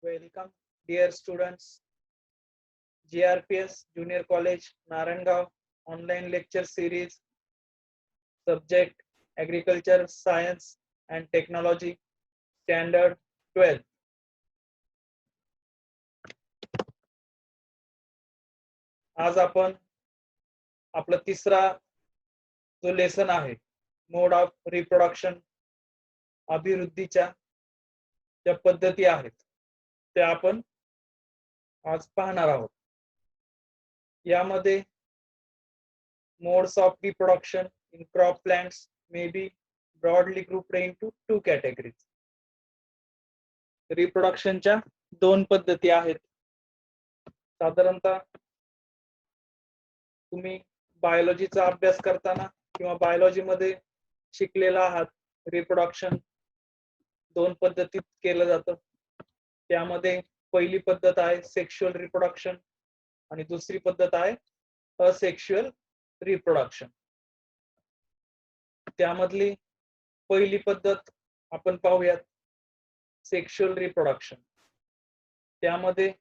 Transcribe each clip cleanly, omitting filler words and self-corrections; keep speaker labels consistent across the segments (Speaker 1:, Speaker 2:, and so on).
Speaker 1: Welcome, dear students. GRPS Junior College, Naranggaon online lecture series, subject Agriculture, Science and Technology, Standard 12. आज आपण आपला तिसरा जो lesson आहे, मोड ऑफ रिप्रोडक्शन, अभिवृद्धीच्या ज्या पद्धती आहेत त्या आपण आज पाहणार आहोत. यामध्ये modes of reproduction in crop plants may be broadly grouped into two categories. रिप्रोडक्शनच्या दोन पद्धती आहेत. साधारणतः तुम्ही बायोलॉजीचा अभ्यास करताना किंवा बायोलॉजी मध्ये शिकलेला आहात. रिप्रोडक्शन दोन पद्धतीत केलं जातं. त्यामध्ये पहिली पद्धत आहे सेक्शुअल रिप्रोडक्शन आणि दुसरी पद्धत आहे असेक्शुअल रिप्रोडक्शन. त्यामधली पहिली पद्धत आपण पाहूयात, सेक्शुअल रिप्रोडक्शन. त्यामध्ये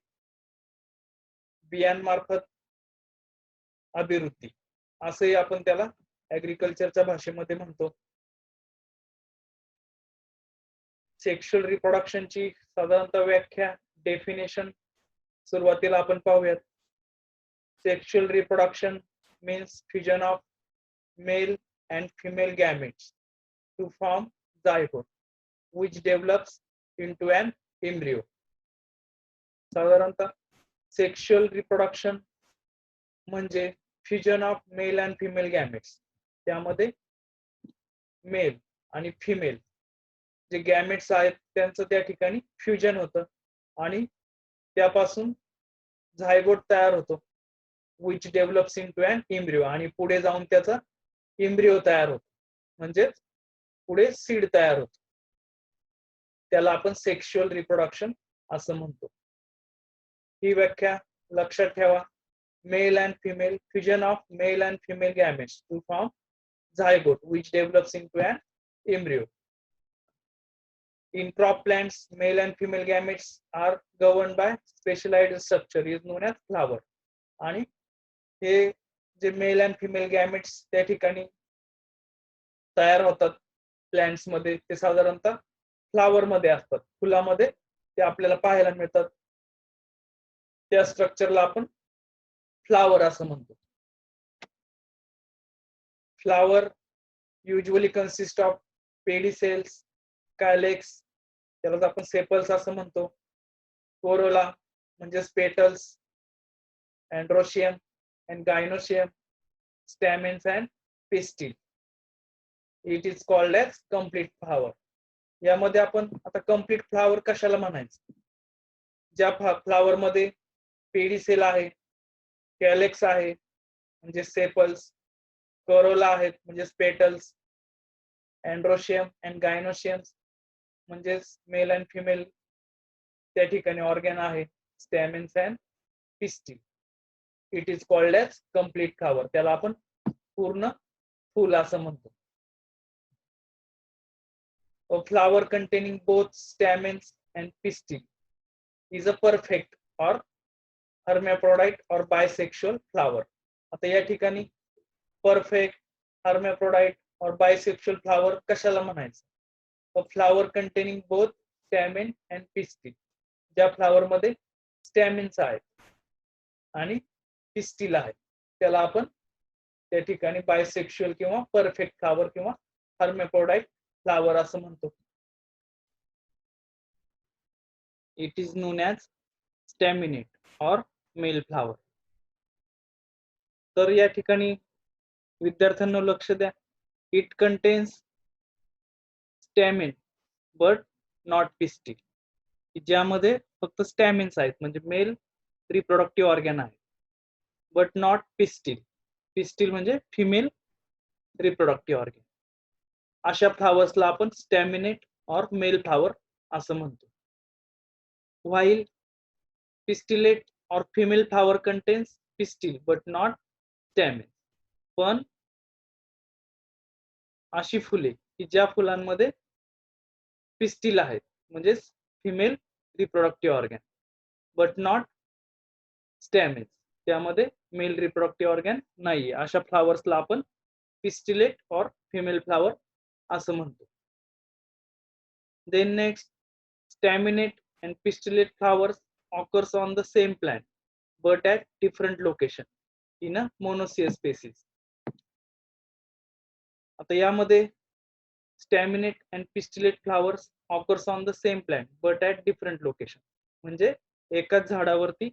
Speaker 1: बियांमार्फत अभिवृद्धी असंही आपण त्याला ऍग्रिकल्चरच्या भाषेमध्ये म्हणतो. सेक्शुअल रिप्रोडक्शनची साधारणतः व्याख्या, डेफिनेशन सुरुवातीला आपण पाहूयात. Sexual reproduction means fusion of male and female gametes to form zygote which develops into an embryo. साधारणतः सेक्शुअल रिप्रोडक्शन म्हणजे fusion of male and female gametes. त्यामध्ये मेल आणि फिमेल जे गॅमेट्स आहेत त्यांचं त्या ठिकाणी फ्युजन होतं आणि त्यापासून झायगोट तयार होतो, which develops into an embryo, आणि पुढे जाऊन त्याचा एम्ब्रियो तयार होतो, म्हणजे पुढे सीड तयार होतो. त्याला आपण सेक्शुअल रिप्रोडक्शन असं म्हणतो. ही व्याख्या लक्षात ठेवा. Male and female, fusion of male and female gametes to form zygote which develops into an embryo. In crop plants, male and female gametes are governed by specialized structure is known as flower. आणि हे जे mail and female gametes त्या ठिकाणी तयार होतात plants मध्ये, ते साधारणतः फ्लावर मध्ये असतात, फुलामध्ये ते आपल्याला पाहायला मिळतात. त्या स्ट्रक्चरला आपण फ्लावर असं म्हणतो. फ्लावर युजली कन्सिस्ट ऑफ पेडिसेल्स, कायलेक्स त्याला आपण सेपल्स असं म्हणतो, कोरोला म्हणजे petals, androecium and gynoecium, stamens and pistil. It is called as complete flower. यामध्ये आपण आता complete flower कशाला म्हणायचं? ज्या फ्लावर मध्ये पेडिसेल आहे, कॅलेक्स आहे म्हणजे सेपल्स, कोरोला आहेत म्हणजे पेटल्स, एंड्रोशियम अँड गायनोशियम म्हणजे मेल अँड फिमेल त्या ठिकाणी ऑर्गन आहे, stamens and pistil. It is called as complete flower. त्याला आपण पूर्ण फूल असं म्हणतो. A flower containing both stamens and pistil is a perfect or hermaphrodite or bisexual flower. आता या ठिकाणी perfect, hermaphrodite or bisexual flower कशाला म्हणायचं? A flower containing both stamen and pistil. ज्या फ्लावर मध्ये स्टॅमिन्स आहेत आणि पिस्टिल आहे त्याला आपण त्या ठिकाणी बायसेक्शुअल किंवा परफेक्ट फ्लावर किंवा हर्मेफ्रोडाइट फ्लावर असं म्हणतो. It is known as staminate और मेल फ्लावर. तर या ठिकाणी विद्यार्थ्यांना लक्ष द्या. It contains stamen but not pistil. ज्यामध्ये फक्त स्टॅमिन्स आहेत म्हणजे मेल रिप्रोडक्टिव्ह ऑर्गन आहे, बट नॉट पिस्टिल. पिस्टिल म्हणजे फिमेल रिप्रोडक्टिव्ह ऑर्गन. अशा फ्लावर्सला आपण स्टॅमिनेट और मेल फ्लावर असं म्हणतो. व्हाईल पिस्टिलेट और female flower contains pistil but not stamen. पण अशी फुले की ज्या फुलांमध्ये पिस्टिल आहेत म्हणजे female reproductive organ but not stamens. त्यामध्ये मेल रिप्रोडक्टिव्ह ऑर्गॅन नाहीये. अशा फ्लावर्सला आपण पिस्टिलेट और फिमेल फ्लावर असं म्हणतो. Then next, staminate and pistillate flowers occurs on the same plant but at different location in a monoecious species. आता यामध्ये स्टॅमिनेट and pistillate flowers occurs on the same plant but at different location. म्हणजे एकाच झाडावरती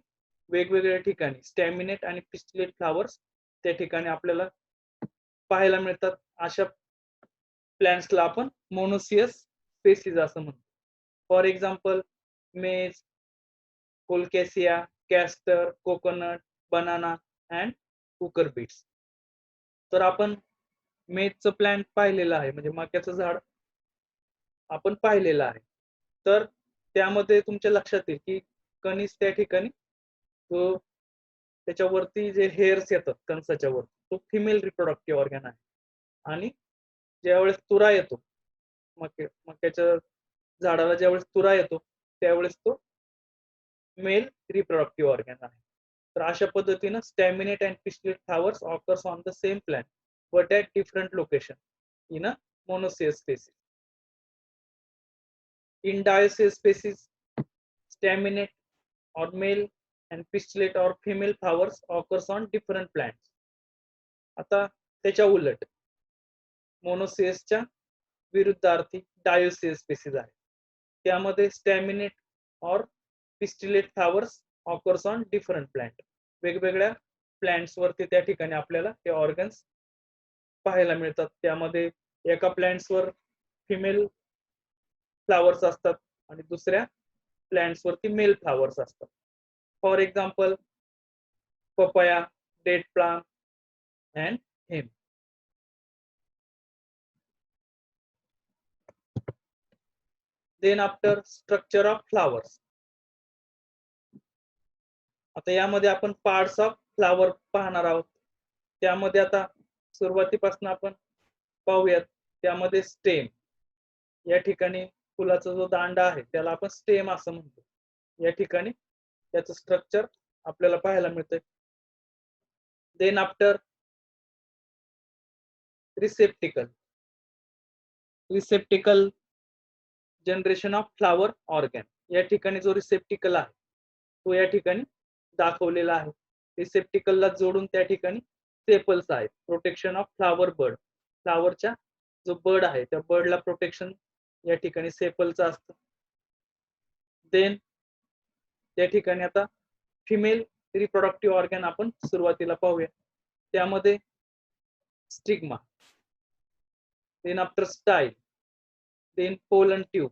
Speaker 1: वेगवेगळ्या ठिकाणी स्टॅमिनेट आणि pistillate flowers त्या ठिकाणी आपल्याला पाहायला मिळतात. अशा प्लांट्सला आपण मोनोसियस स्पेसीज असं म्हणतो. For example maize, colocasia, castor, coconut, banana and cucurbits. तर आपण मेजचं प्लांट पाहिलेलं आहे, म्हणजे मक्याचं झाड आपण पाहिलेलं आहे. तर त्यामध्ये तुमच्या लक्षात येईल की कणीस त्या ठिकाणी तो त्याच्यावरती जे हेअर्स येतात कणसाच्या वर, तो फिमेल रिप्रोडक्टिव्ह ऑर्गॅन आहे. आणि ज्यावेळेस तुरा येतो मक्याच्या झाडाला, ज्यावेळेस तुरा येतो त्यावेळेस तो मेल रिप्रोडक्टिव्ह ऑर्गॅन आहे. तर अशा पद्धतीनं staminate and pistillate flowers occurs on the same plant but at different location in a monoecious species. In dioecious species, staminate or male and pistillate or female flowers occurs on different plants. आता त्याच्या उलट मोनोसियसच्या विरुद्धार्थी dioecious species आहे. त्यामध्ये स्टॅमिनेट और pistillate flowers occurs on different plant. वेगवेगळ्या plants वरती त्या ठिकाणी आपल्याला हे ऑर्गन्स पाहायला मिळतात. त्यामध्ये एका प्लांट्स वर फिमेल फ्लावर्स असतात आणि दुसऱ्या प्लांट्स वरती मेल फ्लावर्स असतात. For example papaya, date palm and hemp. Then after structure of flowers. आता यामध्ये आपण पार्ट्स ऑफ फ्लावर पाहणार आहोत. त्यामध्ये आता सुरुवातीपासून आपण पाहूयात. त्यामध्ये स्टेम, या ठिकाणी फुलाचा जो दांडा आहे त्याला आपण स्टेम असं म्हणतो. या ठिकाणी त्याचं स्ट्रक्चर आपल्याला पाहायला मिळतंय. Then after receptacle. Receptacle generation of flower organ. या ठिकाणी जो रिसेप्टिकल आहे तो या ठिकाणी दाखवलेला आहे. रिसेप्टिकलला जोडून त्या ठिकाणी सेपल्स आहेत. Protection of flower bud. फ्लावरच्या जो बर्ड आहे त्या बर्डला प्रोटेक्शन या ठिकाणी सेपलचं असतं. देन त्या ठिकाणी आता फिमेल रिप्रोडक्टिव्ह ऑर्गॅन आपण सुरुवातीला पाहूया. त्यामध्ये stigma, then after style, then pollen tube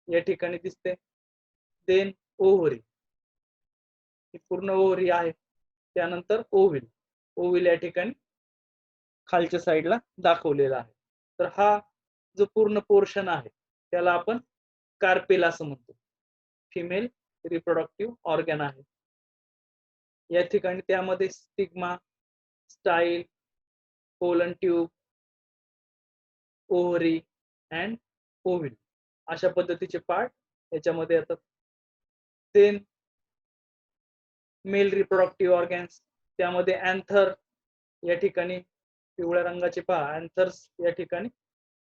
Speaker 1: या ठिकाणी दिसते. देन ओव्हरी, ही पूर्ण ओव्हरी आहे. त्यानंतर ओव्हिल, ओव्हिल या ठिकाणी खालच्या साईडला दाखवलेला आहे. तर हा जो पूर्ण पोर्शन आहे त्याला आपण कार्पेल असं म्हणतो. फिमेल रिप्रोडक्टिव्ह ऑर्गॅन आहे. या ठिकाणी त्यामध्ये stigma, style, pollen tube, ovary and ovule अशा पद्धतीचे पार्ट याच्यामध्ये येतात. देन मेल रिप्रोडक्टिव्ह ऑर्गॅन्स, त्यामध्ये अँथर या ठिकाणी पिवळ्या रंगाचे पहा अँथर्स या ठिकाणी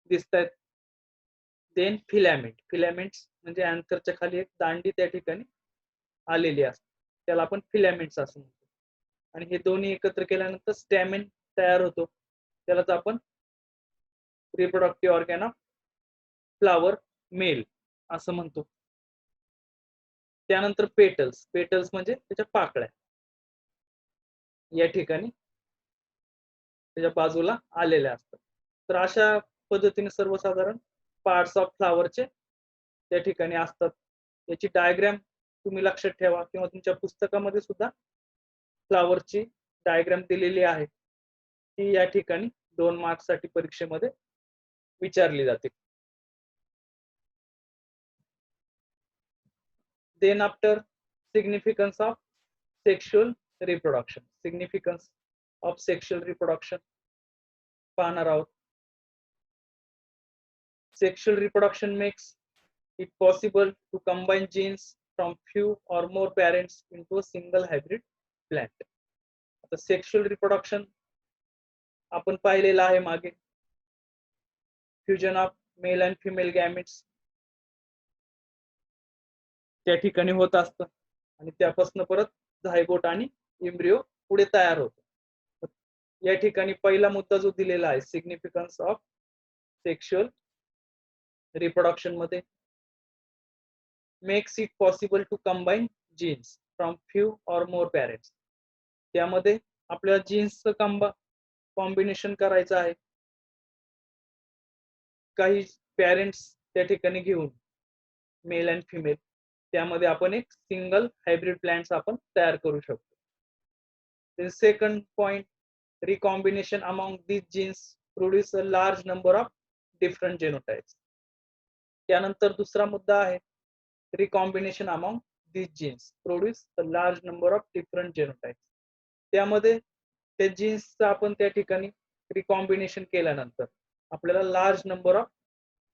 Speaker 1: दिसत आहेत. देन फिलॅमेंट, फिलॅमेंट्स म्हणजे अँथरच्या खाली एक दांडी त्या ठिकाणी आलेली असते, त्याला आपण फिलॅमेंट्स असं म्हणतो. आणि हे दोन्ही एकत्र केल्यानंतर स्टॅमेन तयार होतो, त्यालाच आपण reproductive organ of flower male असं म्हणतो. त्यानंतर पेटल्स, पेटल्स म्हणजे त्याच्या पाकळ्या या ठिकाणी त्याच्या बाजूला आलेल्या असतात. तर अशा पद्धतीने सर्वसाधारण पार्ट्स ऑफ फ्लावरचे त्या ठिकाणी असतात. याची डायग्राम तुम्ही लक्षात ठेवा किंवा तुमच्या पुस्तकामध्ये सुद्धा फ्लावरची डायग्राम दिलेली आहे. ती या ठिकाणी 2 मार्क्ससाठी परीक्षेमध्ये विचारली जाते. Then after significance of sexual reproduction, significance of sexual reproduction पाहणार आहोत. Sexual reproduction makes it possible to combine genes from few or more parents into a single hybrid plant. आता सेक्शुअल रिप्रोडक्शन आपण पाहिलेलं आहे मागे, fusion of male and female gametes त्या ठिकाणी होत असतं आणि त्यापासून परत झायगोट आणि एम्ब्रिओ पुढे तयार होतो. या ठिकाणी पहिला मुद्दा जो दिलेला आहे, सिग्निफिकन्स ऑफ सेक्शुअल रिप्रोडक्शन मध्ये, makes it possible to combine genes from few or more parents. त्यामध्ये आपल्याला जीन्सचं कॉम्बिनेशन करायचं आहे, काही पॅरेंट्स त्या ठिकाणी घेऊन मेल अँड फिमेल, त्यामध्ये आपण एक सिंगल हायब्रिड प्लांट्स आपण तयार करू शकतो. Second point, recombination among these genes produce a large number of different genotypes. त्यानंतर दुसरा मुद्दा आहे, recombination among these genes produce a large number of different genotypes. त्यामध्ये त्या जीन्सचं आपण त्या ठिकाणी रिकॉम्बिनेशन केल्यानंतर आपल्याला लार्ज नंबर ऑफ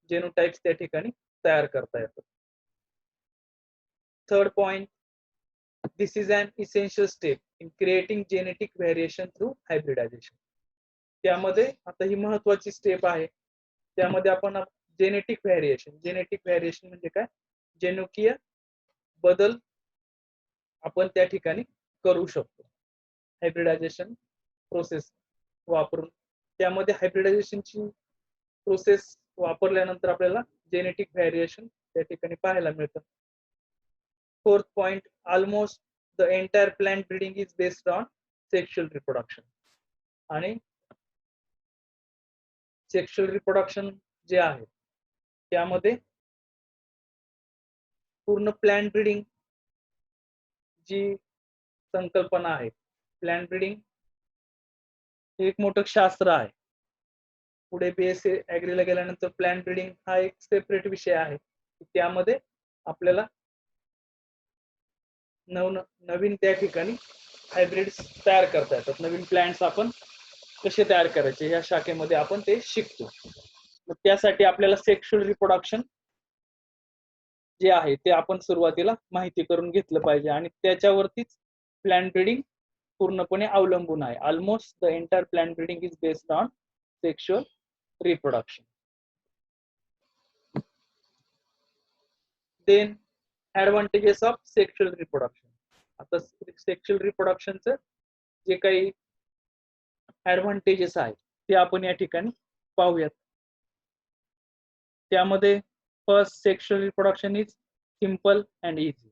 Speaker 1: जेनोटाइप्स त्या ठिकाणी तयार करता येतात. Third point, this is an essential step in creating genetic variation through hybridization. त्यामध्ये आता ही महत्वाची स्टेप आहे, त्यामध्ये आपण जेनेटिक व्हेरिएशन म्हणजे काय, जनुकीय बदल आपण त्या ठिकाणी करू शकतो हायब्रिडायझेशन प्रोसेस वापरून. त्यामध्ये हायब्रिडायझेशनची प्रोसेस वापरल्यानंतर आपल्याला जेनेटिक व्हेरिएशन त्या ठिकाणी पाहायला मिळतं. Fourth point, almost the entire plant breeding is based on sexual reproduction. आणि सेक्शुअल रिप्रोडक्शन जे आहे त्यामध्ये पूर्ण प्लांट ब्रीडिंग जी संकल्पना आहे, प्लांट ब्रीडिंग हे एक मोठं शास्त्र आहे. पुढे बीएससी ऍग्रीला गेल्यानंतर प्लांट ब्रीडिंग हा एक सेपरेट विषय आहे. त्यामध्ये आपल्याला नवीन त्या ठिकाणी हायब्रिड्स तयार करता येतात, नवीन प्लांट्स आपण कसे तयार करायचे या शाखेमध्ये आपण ते शिकतो. त्यासाठी आपल्याला सेक्शुअल रिप्रोडक्शन जे आहे ते आपण सुरुवातीला माहिती करून घेतलं पाहिजे आणि त्याच्यावरतीच प्लांट ब्रीडिंग पूर्णपणे अवलंबून आहे. Almost the entire plant breeding is based on sexual reproduction. Then advantages of sexual reproduction. आता सेक्शुअल रिप्रोडक्शनचं जे काही ऍडव्हान्टेजेस आहेत ते आपण या ठिकाणी पाहूयात. त्यामध्ये first, sexual reproduction is simple and easy.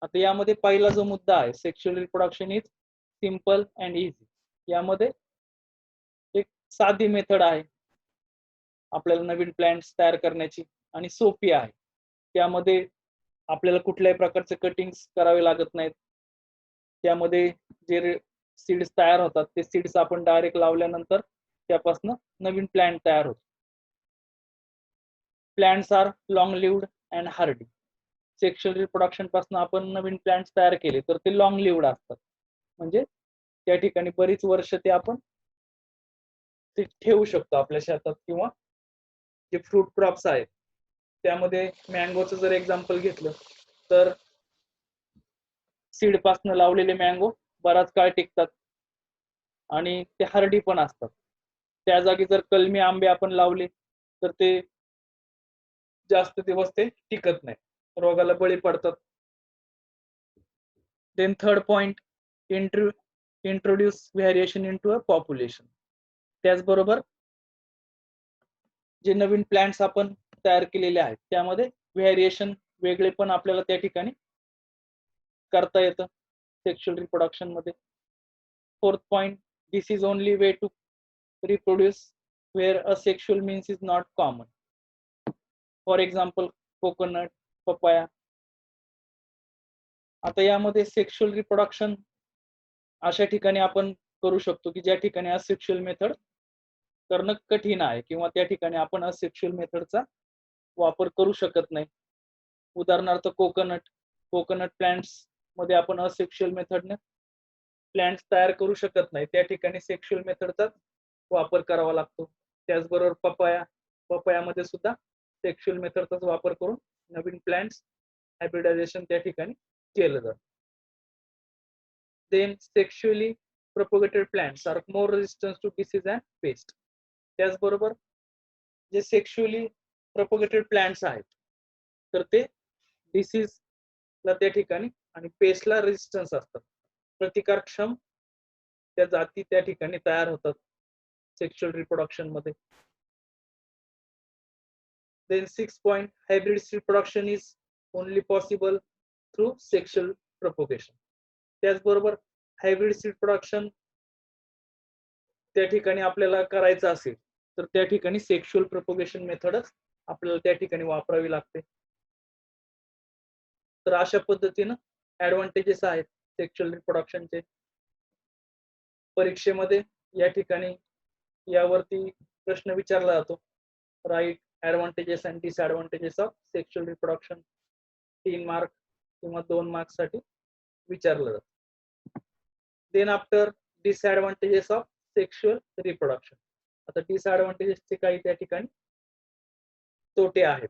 Speaker 1: आता यामध्ये पहिला जो मुद्दा आहे, sexual reproduction is simple and easy. यामध्ये एक साधी मेथड आहे आपल्याला नवीन प्लांट्स तयार करण्याची आणि सोपी आहे. त्यामध्ये आपल्याला कुठल्याही प्रकारचे कटिंग्स करावे लागत नाहीत. त्यामध्ये जे सीड्स तयार होतात ते सीड्स आपण डायरेक्ट लावल्यानंतर त्यापासून नवीन प्लांट तयार होतो. Plants are long lived and hardy. Sexual reproduction पासून आपण नवीन प्लांट्स तयार केले तर ते लॉंग लिव्ड असतात, म्हणजे त्या ठिकाणी बरीच वर्ष ते आपण ते ठेवू शकतो आपल्या शेतात. किंवा जे फ्रूट क्रॉप्स आहेत त्यामध्ये मँगोचं जर एक्झाम्पल घेतलं तर सीड पासून लावलेले मँगो बराच काळ टिकतात आणि ते हार्डी पण असतात. त्या जागी जर कलमी आंबे आपण लावले तर ते जास्त दिवस ते टिकत नाही, रोगाला बळी पडतात. Then third point, introduce variation into a population. त्याचबरोबर जे नवीन प्लांट्स आपण तयार केलेले आहेत त्यामध्ये व्हेरिएशन वेगळे पण आपल्याला त्या ठिकाणी करता येतं सेक्शुअल रिप्रोडक्शन मध्ये. Fourth point, this is only way to reproduce where asexual means is not common. For example coconut, papaya. आता यामध्ये सेक्शुअल रिप्रोडक्शन अशा ठिकाणी आपण करू शकतो की ज्या ठिकाणी असेक्शुअल मेथड करणं कठीण आहे किंवा त्या ठिकाणी आपण असेक्शुअल मेथडचा वापर करू शकत नाही. उदाहरणार्थ कोकोनट प्लांट्स मध्ये आपण असेक्शुअल मेथडने प्लांट्स तयार करू शकत नाही, त्या ठिकाणी सेक्शुअल मेथडचा वापर करावा लागतो. त्याचबरोबर पपायामध्ये सुद्धा सेक्शुअल मेथडचा वापर करून नवीन प्लांट्स हायब्रिडायझेशन त्या ठिकाणी केलं जातं. Then sexually propagated plants are more resistance to disease and pest. त्याचबरोबर जे सेक्शुअली प्रोपोगेटेड प्लांट्स आहेत तर ते डिसीजला त्या ठिकाणी आणि पेस्टला रेजिस्टन्स असतात, प्रतिकारक्षम त्या जाती त्या ठिकाणी तयार होतात सेक्शुअल रिप्रोडक्शन मध्ये. Then 6 point, hybrid seed production is only possible through sexual propagation. त्याचबरोबर हायब्रिड सीड प्रोडक्शन त्या ठिकाणी आपल्याला करायचं असेल तर त्या ठिकाणी सेक्शुअल प्रोपोगेशन मेथडच आपल्याला त्या ठिकाणी वापरावी लागते. तर अशा पद्धतीनं ऍडव्हान्टेजेस आहेत सेक्शुअल रिप्रोडक्शनचे. परीक्षेमध्ये या ठिकाणी यावरती प्रश्न विचारला जातो. Write advantages and disadvantages of sexual reproduction. 3 mark किंवा 2 मार्क साठी विचारलं जातं. Then after disadvantages of sexual reproduction. आता डिसएडव्हान्टेजेसचे काही त्या ठिकाणी तोटे आहेत.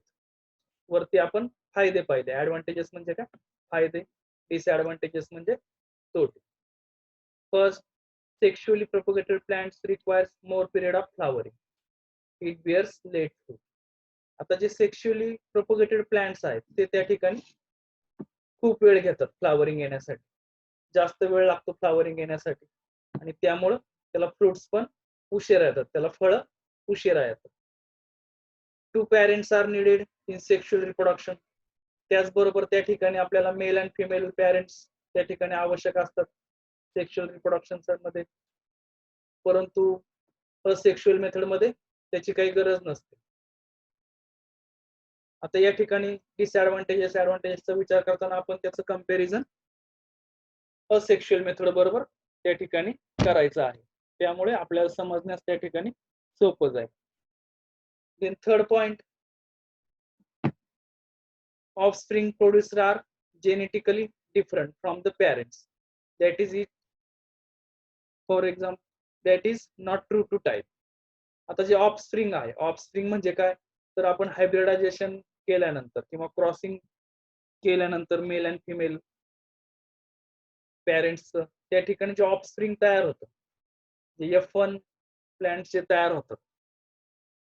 Speaker 1: वरती आपण फायदे पाहिले. ऍडव्हान्टेजेस म्हणजे काय? फायदे. डिसएडव्हान्टेजेस म्हणजे तोटे. First, sexually propagated plants requires more period of flowering. It bears late fruit. आता जे सेक्शुअली प्रोपोगेटेड प्लांट्स आहेत ते त्या ठिकाणी खूप वेळ घेतात फ्लावरिंग येण्यासाठी. जास्त वेळ लागतो फ्लावरिंग येण्यासाठी आणि त्यामुळं त्याला फ्रुट्स पण उशिरा येतात, त्याला फळं उशिरा येतात. 2 parents are needed in sexual reproduction. त्याचबरोबर त्या ठिकाणी आपल्याला मेल अँड फिमेल पॅरेंट्स त्या ठिकाणी आवश्यक असतात सेक्शुअल रिप्रोडक्शन मध्ये. परंतु असेक्शुअल मेथड मध्ये त्याची काही गरज नसते. आता या ठिकाणी डिसएडव्हान्टेजेस ऍडव्हान्टेजेसचा विचार करताना आपण त्याचं कंपॅरिझन असेक्शुअल मेथड बरोबर त्या ठिकाणी करायचं आहे. त्यामुळे आपल्याला समजण्यास त्या ठिकाणी सोपं जाईल. Then third point, offspring produced are genetically different from the parents. That is it. For example, that is not true to type. आता जे ऑफस्प्रिंग आहे, ऑफस्प्रिंग म्हणजे काय? तर आपण हायब्रिडायझेशन केल्यानंतर किंवा क्रॉसिंग केल्यानंतर मेल अँड फिमेल पॅरेंट्स त्या ठिकाणी जे ऑफस्प्रिंग तयार होतं, जे F1 प्लांट्स जे तयार होतात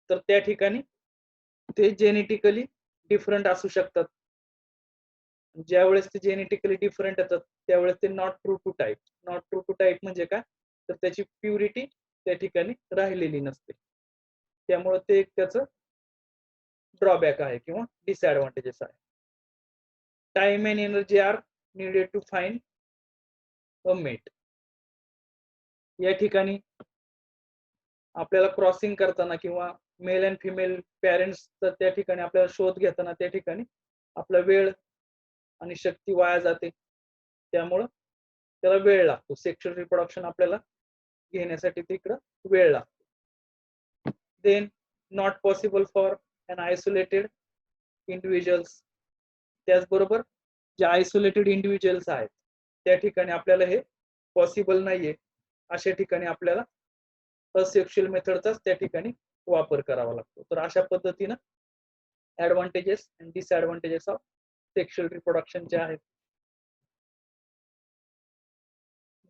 Speaker 1: तर त्या ठिकाणी ते जेनेटिकली डिफरंट असू शकतात. ज्यावेळेस ते जेनेटिकली डिफरंट येतात त्यावेळेस ते not true to type. Not true to type म्हणजे काय? तर त्याची प्युरिटी त्या ठिकाणी राहिलेली नसते. त्यामुळे ते एक त्याचं ड्रॉबॅक आहे किंवा डिसएडव्हान्टेजेस आहे. Time and energy are needed to find a mate. या ठिकाणी आपल्याला क्रॉसिंग करताना किंवा मेल अँड फिमेल पॅरेंट्स त्या ठिकाणी आपल्याला शोध घेताना त्या ठिकाणी आपला वेळ आणि शक्ती वाया जाते. त्यामुळं त्याला वेळ लागतो. सेक्शुअल रिप्रोडक्शन आपल्याला घेण्यासाठी तिकडं वेळ लागतो. Then not possible for an isolated individuals. त्याचबरोबर जे आयसोलेटेड इंडिव्हिज्युअल्स आहेत त्या ठिकाणी आपल्याला हे पॉसिबल नाहीये. अशा ठिकाणी आपल्याला असेक्शुअल मेथडचाच त्या ठिकाणी वापर करावा लागतो. तर अशा पद्धतीनं ऍडव्हान्टेजेस आणि डिसएडव्हान्टेजेस ऑफ सेक्शुअल रिप्रोडक्शन चे आहेत.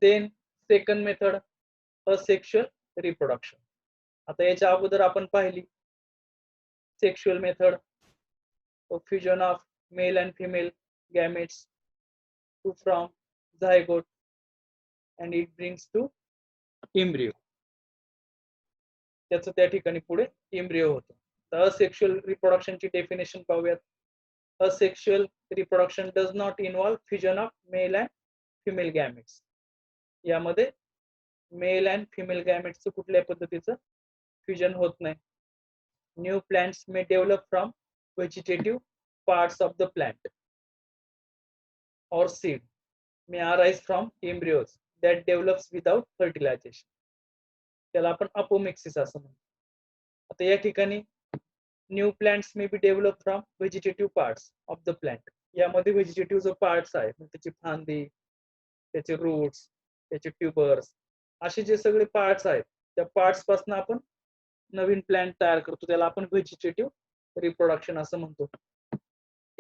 Speaker 1: Then second method asexual reproduction. आता याच्या अगोदर आपण पाहिली sexual method, fusion of male and female gametes to from zygote and it brings to embryo. त्याचं त्या ठिकाणी पुढे एम्ब्रियो होतं. तर असेक्शुअल रिप्रोडक्शनची डेफिनेशन पाहूयात. Asexual reproduction does not involve fusion of male and female gametes. यामध्ये मेल अँड फिमेल गॅमेट्सचं कुठल्याही पद्धतीचं फ्युजन होत नाही. New plants may develop from vegetative parts of the plant or seed may arise from embryos that develops without fertilization. त्याला आपण apomixis असं म्हणतो. आता या ठिकाणी new plants may be develop from vegetative parts of the plant. यामध्ये vegetative जो parts आहे त्याची फांदी, त्याचे रूट्स, त्याचे ट्युबर्स, असे जे सगळे पार्ट्स आहेत त्या पार्ट्स पासून आपण नवीन प्लांट तयार करतो. त्याला आपण व्हेजिटेटिव्ह रिप्रोडक्शन असं म्हणतो.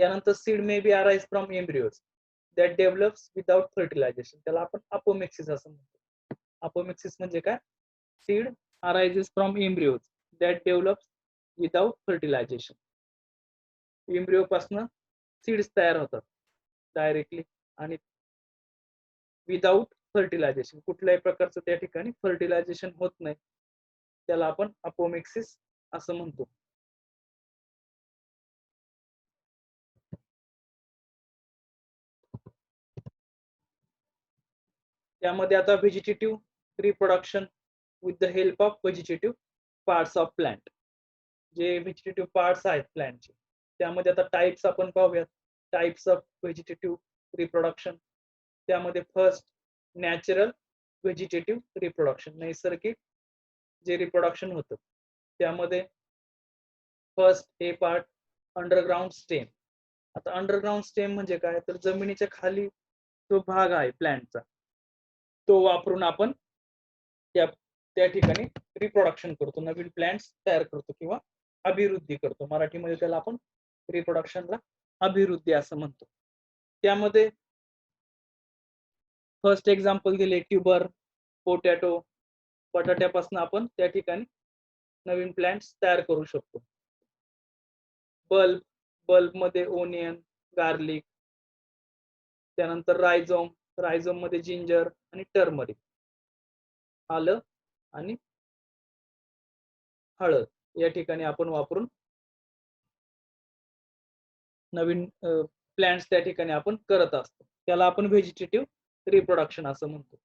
Speaker 1: त्यानंतर seed may be arise from embryos that develops without fertilisation, त्याला आपण अपोमिक्सिस असं म्हणतो. अपोमिक्सिस म्हणजे काय? Seed arises from embryos that develops without fertilisation. Embryo पासून सीड्स तयार होतात डायरेक्टली आणि विदाउट फर्टिलायझेशन, कुठल्याही प्रकारचं त्या ठिकाणी फर्टिलायझेशन होत नाही, त्याला आपण अपोमिक्सिस असं म्हणतो. त्यामध्ये आता vegetative reproduction with the help of vegetative parts of plant, जे व्हेजिटेटिव्ह पार्ट्स आहेत प्लांटचे त्यामध्ये आता टाइप्स आपण पाहूयात. टाइप्स ऑफ व्हेजिटेटिव्ह रिप्रोडक्शन, त्यामध्ये फर्स्ट नॅचरल व्हेजिटेटिव्ह रिप्रोडक्शन, नैसर्गिक जे रिप्रोडक्शन होतं त्यामध्ये फर्स्ट हे पार्ट अंडरग्राउंड स्टेम. आता अंडरग्राउंड स्टेम म्हणजे काय, तर जमिनीच्या खाली जो भाग आहे प्लांटचा तो वापरून आपण त्या ठिकाणी रिप्रोडक्शन करतो, नवीन प्लांट्स तयार करतो किंवा अभिवृद्धी करतो. मराठीमध्ये त्याला आपण रिप्रोडक्शनला अभिवृद्धी असं म्हणतो. त्यामध्ये फर्स्ट एक्झाम्पल दिले ट्यूबर, पोटॅटो, बटाट्यापासून आपण त्या ठिकाणी नवीन प्लांट्स तयार करू शकतो. बल्ब, बल्ब मध्ये ओनियन, गार्लिक, त्यानंतर रायझोम, रायझोम मध्ये जिंजर आणि टर्मरिक, आलं आणि हळद या ठिकाणी आपण वापरून नवीन प्लांट्स त्या ठिकाणी आपण करत असतो, त्याला आपण व्हेजिटेटिव्ह रिप्रोडक्शन असं म्हणतो.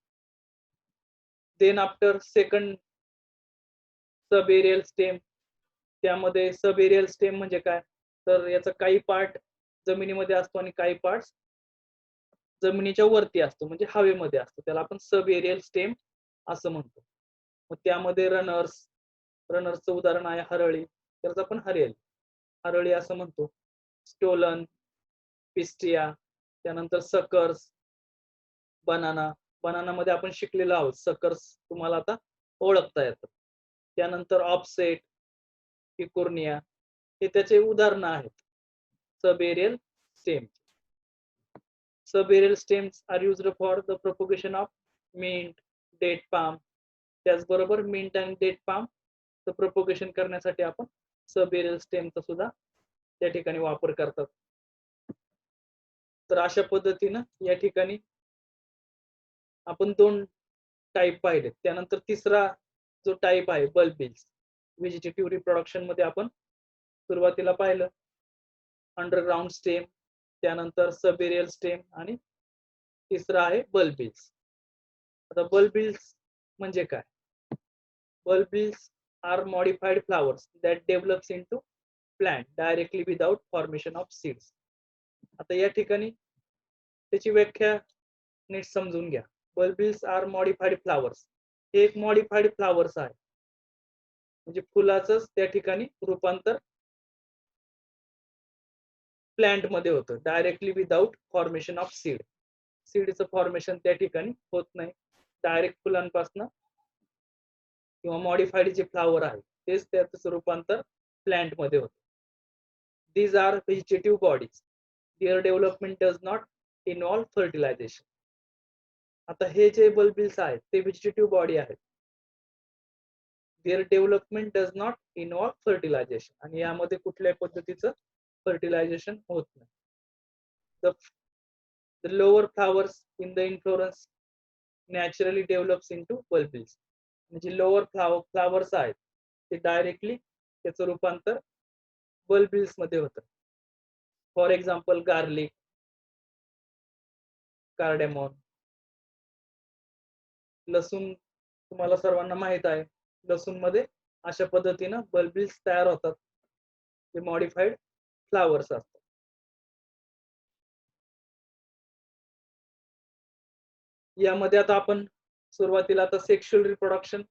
Speaker 1: Then after second sub aerial stem, त्यामध्ये सब एरियल स्टेम म्हणजे काय, तर याचा काही पार्ट जमिनीमध्ये असतो आणि काही पार्ट जमिनीच्या वरती असतो म्हणजे हवेमध्ये असतो, त्याला आपण सब एरियल स्टेम असं म्हणतो. मग त्यामध्ये रनर्स, रनर्सचं उदाहरण आहे हरळी, त्याला आपण हरळी असं म्हणतो. स्टोलन, पिस्टिया, त्यानंतर सकर्स, बनाना, बनाना मध्ये आपण शिकलेलो आहोत, सकर्स तुम्हाला आता ओळखता येतं. त्यानंतर ऑफसेट, पिकोर्निया, हे त्याचे उदाहरणं आहेत sub aerial stem. Sub aerial stems are used for the propagation of mint, date palm. त्याचबरोबर मिंट आणि डेट पाम प्रोपगेशन करण्यासाठी आपण सब एरियल स्टेमचा सुद्धा त्या ठिकाणी वापर करतात. तर अशा पद्धतीनं या ठिकाणी आपण 2 टाइप पाहिले. त्यानंतर तिसरा जो टाइप आहे बल्बिल्स, व्हेजिटेटिव्ह रिप्रोडक्शन मध्ये आपण सुरुवातीला पाहिलं अंडरग्राउंड स्टेम, त्यानंतर सब एरियल स्टेम आणि तिसरा आहे बल्बिल्स. आता बल्बिल्स म्हणजे काय, bulbils are modified flowers that develops into plant directly without formation of seeds. आता या ठिकाणी त्याची व्याख्या नीट समजून घ्या. बल्बिल्स आर मॉडिफाईड फ्लावर्स, हे एक मॉडिफाईड फ्लावर्स आहे, म्हणजे फुलाचं त्या ठिकाणी रूपांतर प्लांट मध्ये होतं directly without formation of seed. सीडचं फॉर्मेशन त्या ठिकाणी होत नाही, डायरेक्ट फुलांपासून किंवा मॉडिफाईड जे फ्लावर आहे तेच त्याचं रूपांतर प्लांट मध्ये होतं. These are vegetative bodies, their development does not involve fertilisation. आता हे जे बल्बिल्स आहेत ते व्हेजिटेटिव्ह बॉडी आहेत, their development does not involve fertilisation, आणि यामध्ये कुठल्याही पद्धतीचं फर्टिलायझेशन होत नाही. The lower flowers in the inflorescence naturally develops into bulbils. म्हणजे लोअर फ्लावर्स आहेत ते डायरेक्टली त्याचं रूपांतर बल्बिल्स मध्ये होतं. फॉर एक्झाम्पल गार्लिक, कार्डेमॉन, लसूण तुम्हाला सर्वांना माहित आहे, लसूण मध्ये अशा पद्धतीनं बल्बिल्स तयार होतात, ते मॉडिफाईड फ्लावर्स असतात. यामध्ये आता आपण सुरुवातीला आता सेक्शुअल रिप्रोडक्शन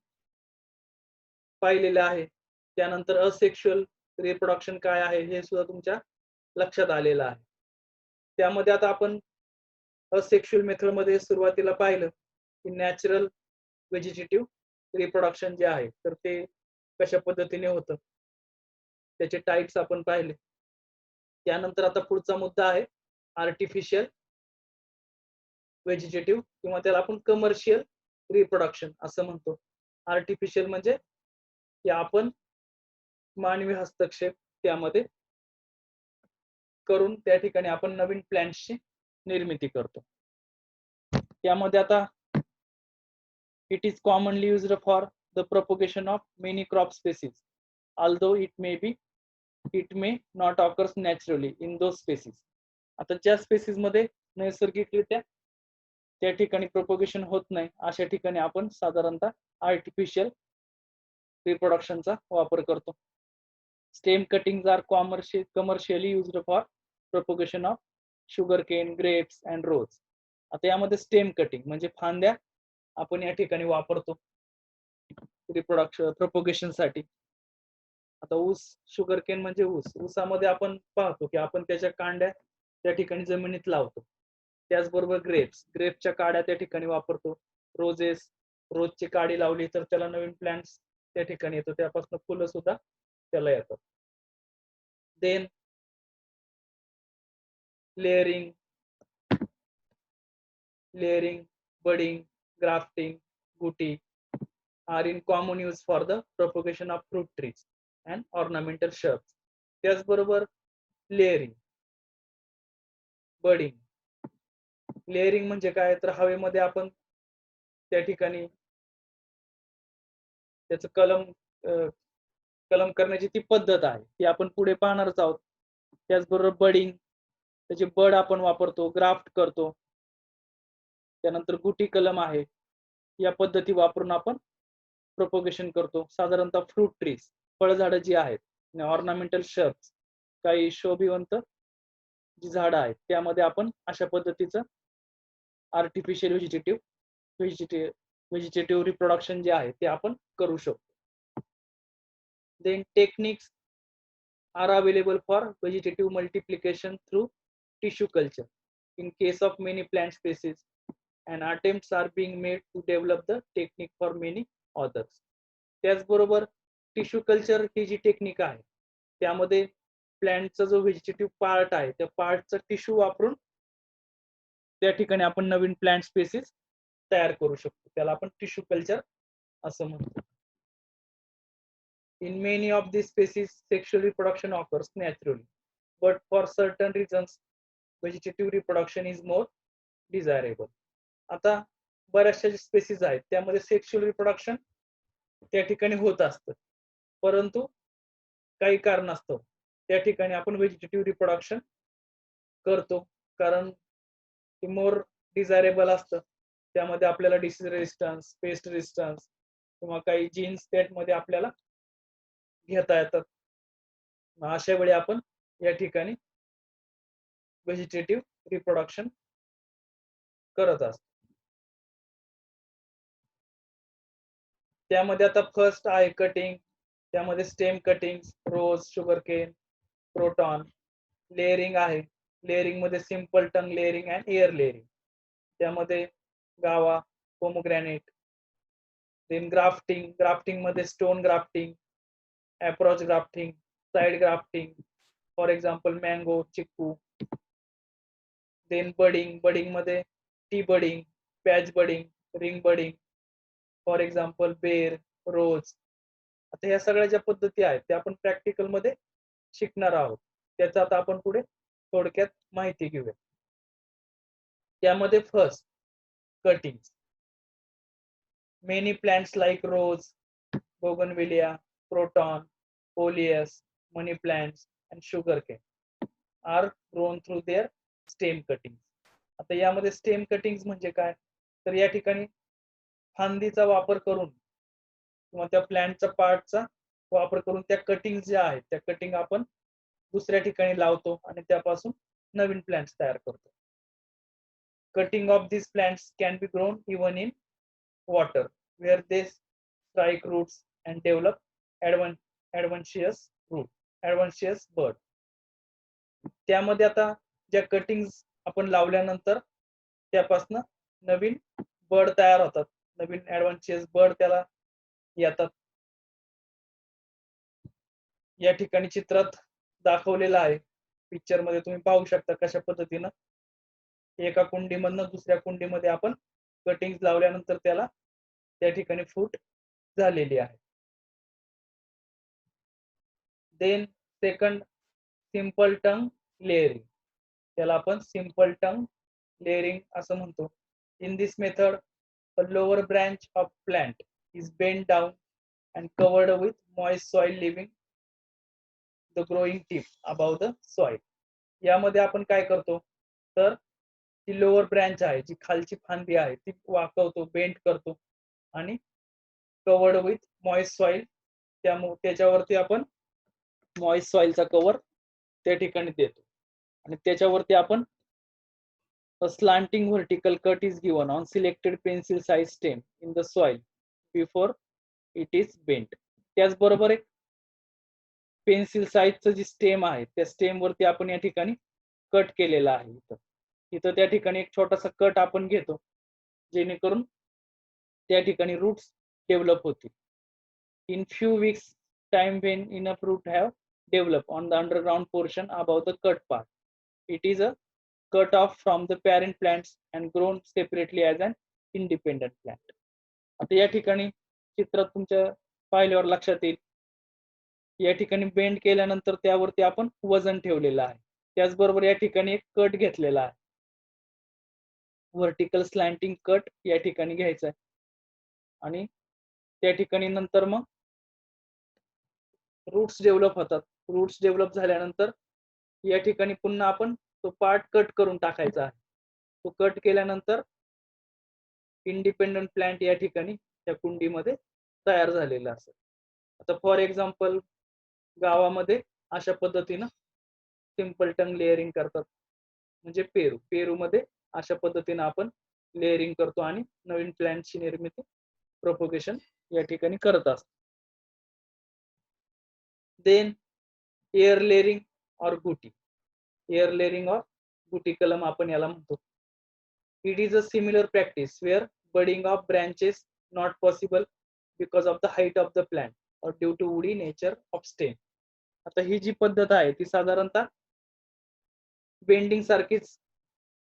Speaker 1: पाहिलेलं आहे, त्यानंतर असेक्शुअल रिप्रोडक्शन काय आहे हे सुद्धा तुमच्या लक्षात आलेलं आहे. त्यामध्ये आता आपण असेक्शुअल मेथड मध्ये सुरुवातीला पाहिलं की नॅचरल व्हेजिटेटिव्ह रिप्रोडक्शन जे आहे तर ते कशा पद्धतीने होतं, त्याचे टाइप्स आपण पाहिले. त्यानंतर आता पुढचा मुद्दा आहे आर्टिफिशियल व्हेजिटेटिव्ह किंवा त्याला आपण कमर्शियल रिप्रोडक्शन असं म्हणतो. आर्टिफिशियल म्हणजे की आपण मानवी हस्तक्षेप त्यामध्ये करून त्या ठिकाणी आपण नवीन प्लांट्सची निर्मिती करतो. त्यामध्ये आता it is commonly used for the propagation of many crop species, although it may not occurs naturally in those species. आता ज्या स्पेसीज मध्ये नैसर्गिकरित्या त्या ठिकाणी प्रोपगेशन होत नाही अशा ठिकाणी आपण साधारणतः आर्टिफिशियल रिप्रोडक्शनचा वापर करतो. Stem cuttings are commercially used for propagation of sugarcane, grapes and rose. आता यामध्ये स्टेम कटिंग म्हणजे फांद्या आपण या ठिकाणी वापरतो प्रोपगेशन साठी. आता ऊस, शुगरकेन म्हणजे ऊसामध्ये आपण पाहतो की आपण त्याच्या कांड्या त्या ठिकाणी जमिनीत लावतो. त्याचबरोबर ग्रेप्सच्या काड्या त्या ठिकाणी वापरतो. रोजची काडी लावली तर त्याला नवीन प्लांट्स त्या ठिकाणी येतो, त्यापासून फुलं सुद्धा त्याला येतात. Then layering, budding, grafting, guti are in common use for the propagation of fruit trees and ornamental shrubs. त्याचबरोबर लेअरिंग म्हणजे काय तर हवेमध्ये आपण त्या ठिकाणी त्याचं कलम करण्याची ती पद्धत आहे, ती आपण पुढे पाहणारच आहोत. त्याचबरोबर बडिंग, त्याचे बड आपण वापरतो, ग्राफ्ट करतो. त्यानंतर गुटी कलम आहे, या पद्धती वापरून आपण प्रोपगेशन करतो. साधारणतः फ्रूट ट्रीज, फळझाडं जी आहेत, ऑर्नामेंटल शर्ब्स, काही शोभिवंत जी झाडं आहेत त्यामध्ये आपण अशा पद्धतीचं आर्टिफिशियल व्हेजिटेटिव्ह रिप्रोडक्शन जे आहे ते आपण करू शकतो. Then techniques are available for vegetative multiplication through tissue culture in case of many plant species, and attempts are being made to develop the technique for many others. त्याचबरोबर tissue culture ही जी technique आहे त्यामध्ये प्लांटचा जो vegetative part आहे त्या पार्टचा tissue वापरून त्या ठिकाणी आपण नवीन प्लांट स्पेसीस तयार करू शकतो, त्याला आपण टिश्यू कल्चर असं म्हणतो. In many of these species, sexual reproduction occurs naturally, but for certain reasons, vegetative reproduction is more desirable. आता बऱ्याचशा स्पेसीज आहेत त्यामध्ये सेक्शुअल रिप्रोडक्शन त्या ठिकाणी होत असतं, परंतु काही कारणास्तव त्या ठिकाणी आपण व्हेजिटेटिव्ह रिप्रोडक्शन करतो, कारण ते मोर डिझायरेबल असतं. त्यामध्ये आपल्याला डिसीज रेजिस्टन्स, पेस्ट रेजिस्टन्स किंवा काही जीन्स त्यामध्ये आपल्याला घेता येतात. अशा वेळी आपण या ठिकाणी व्हेजिटेटिव्ह रिप्रोडक्शन करत असतो. त्यामध्ये आता फर्स्ट आहे कटिंग, त्यामध्ये stem cutting, rose, sugarcane, croton. Layering आहे, लेअरिंग मध्ये simple tongue layering and air layering, त्यामध्ये गावा, पोमोग्रॅनेट. देन ग्राफ्टिंग मध्ये stone grafting, approach grafting, side grafting, for example mango, chikoo. Then budding मध्ये T budding, patch budding, ring budding, for example ber, rose. आता ह्या सगळ्या ज्या पद्धती आहेत त्या आपण प्रॅक्टिकल मध्ये शिकणार आहोत, त्याचा आता आपण पुढे थोडक्यात माहिती घेऊया. त्यामध्ये first cutting. Many plants like rose, bougainvillea, croton, coleus, money plants and sugarcane are grown through their stem cutting. आता यामध्ये स्टेम कटिंग म्हणजे काय तर या ठिकाणी फांदीचा वापर करून किंवा त्या प्लांटच्या पार्टचा वापर करून त्या कटिंग ज्या आहेत त्या कटिंग आपण दुसऱ्या ठिकाणी लावतो आणि त्यापासून नवीन प्लांट्स तयार करतो. Cutting of these plants can be grown even in water where they strike roots and develop adventitious bud. त्यामध्ये आता ज्या कटिंग्स आपण लावल्यानंतर त्यापासून नवीन बर्ड तयार होतात, नवीन ऍडव्हान्शियस बर्ड त्याला येतात. या ठिकाणी चित्रात दाखवलेला आहे पिक्चर मध्ये तुम्ही पाहू शकता कशा पद्धतीनं एका कुंडीमधनं दुसऱ्या कुंडीमध्ये आपण कटिंग लावल्यानंतर त्याला त्या ठिकाणी फूट झालेली आहे. Then second simple tongue layering, त्याला आपण सिंपल टंग लेअरिंग असं म्हणतो. In this method a lower branch of plant is bent down and covered with moist soil leaving the growing tip above the soil. यामध्ये आपण काय करतो तर ती लोअर ब्रँच आहे, जी खालची फांदी आहे ती वाकवतो, बेंड करतो आणि कवर्ड विथ मॉइस्ट सॉइल, त्याच्यावरती आपण मॉइस्ट सॉइलचा कव्हर त्या ठिकाणी देतो आणि त्याच्यावरती आपण a slanting vertical cut is given on selected pencil size stem in the soil before it is bent. त्याचबरोबर एक पेन्सिल साईजचं जी स्टेम आहे त्या स्टेम वरती आपण या ठिकाणी कट केलेला आहे. इथं त्या ठिकाणी एक छोटासा कट आपण घेतो जेणेकरून त्या ठिकाणी रूट्स डेव्हलप होतील. In few weeks time when enough root have develop on the underground portion above the cut part, it is a cut off from the parent plants and grown separately as an independent plant. आता या ठिकाणी चित्रात तुमच्या पाहिल्यावर लक्षात येईल या ठिकाणी बेंड केल्यानंतर त्यावरती आपण वजन ठेवलेलं आहे. त्याचबरोबर या ठिकाणी एक कट घेतलेला आहे, व्हर्टिकल स्लॅन्टिंग कट या ठिकाणी घ्यायचा आहे आणि त्या ठिकाणी नंतर मग रूट्स डेव्हलप होतात. रूट्स डेव्हलप झाल्यानंतर या ठिकाणी पुन्हा आपण तो पार्ट कट करून टाकायचा आहे. तो कट केल्यानंतर इंडिपेंडंट प्लांट या ठिकाणी त्या कुंडीमध्ये तयार झालेला असेल. आता फॉर एक्झाम्पल गावामध्ये अशा पद्धतीनं सिंपल टंग लेअरिंग करतात, म्हणजे पेरू मध्ये अशा पद्धतीनं आपण लेअरिंग करतो आणि नवीन प्लांटची निर्मिती प्रोपोगेशन या ठिकाणी करत असतो. देन एअर लेअरिंग और गुटी, एअर लेअरिंग और गुटी कलम आपण याला म्हणतो. It is a similar practice where budding of branches not possible because of the height of the plant और due to woody nature of stem. आता ही जी पद्धत आहे ती साधारणतः बेंडिंग सारखीच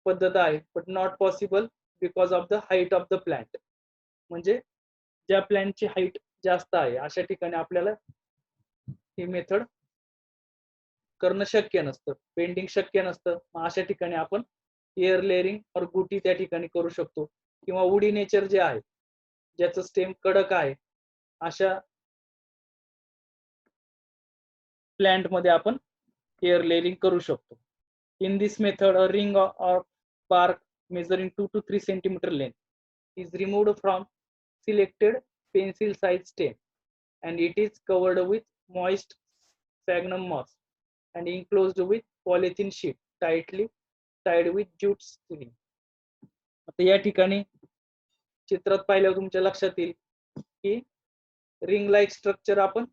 Speaker 1: पद्धत आहे, but not possible because of the height of the plant. म्हणजे ज्या प्लांटची हाईट जास्त आहे अशा ठिकाणी आपल्याला ही मेथड करणं शक्य नसतं, बेंडिंग शक्य नसतं. मग अशा ठिकाणी आपण एअर लेअरिंग और गुटी त्या ठिकाणी करू शकतो, किंवा वुडी नेचर जे आहे ज्याचं स्टेम कडक आहे अशा प्लांट मध्ये आपण एअर लेअरिंग करू शकतो. In this method a ring of bark measuring 2 to 3 centimeter length is removed from selected pencil size stem and it is covered with moist sphagnum moss and enclosed with polythene sheet tightly tied with jute string. आता या ठिकाणी चित्रात पाहिल्यावर तुमच्या लक्षात येईल की ring like structure आपण